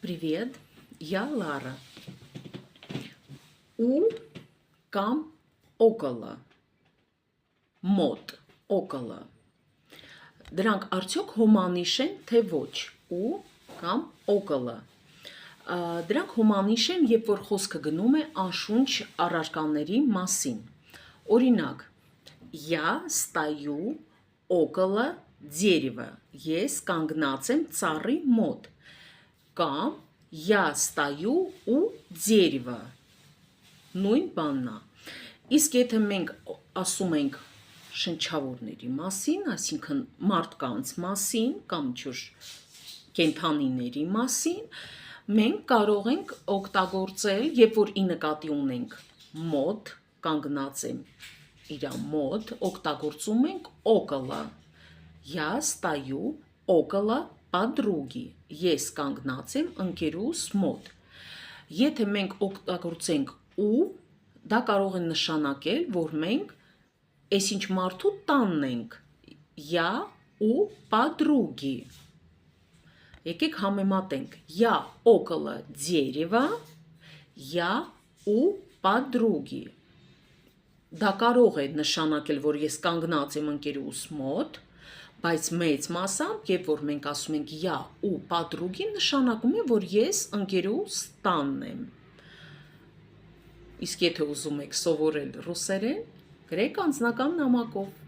Привет, я Лара. У կամ около, մոտ, около. Դրանք արդյոք հոմանիշ են, թե ոչ, ու կամ около. Դրանք հոմանիշ են, երբ որ խոսքը գնում է անշունչ առարկաների մասին. Օրինակ, я стою около дерева. Ես կանգնած եմ ծառի մոտ. Կամ я стою у дерева. Նույն բանն է. Իսկ եթե մենք ասում ենք շնչավորների մասին, այսինքն մարդկանց մասին կամ ինչ-որ կենդանիների մասին, մենք կարող ենք օգտագործել, երբ որ ի նկատի ունենք մոտ, կանգնած եմ իր մոտ, օգտագործում ենք около. Я стою около подруги. Ես կանգնած եմ ընկերուս մոտ. Եթե մենք օգտագործենք ու, դա կարող է նշանակել, որ մենք այսինչ մարդու տանն ենք. Я у подруги. Եկեք համեմատենք. Я около дерева, я у подруги. Դա կարող է նշանակել, որ ես կանգնած եմ ընկերուս մոտ, բայց մեծ մասամբ, երբ որ մենք ասում ենք я у подруги, նշանակում է, որ ես ընկերուս տանն եմ։ Իսկ եթե ուզում եք սովորել ռուսերեն, գրեք անձնական նամակով։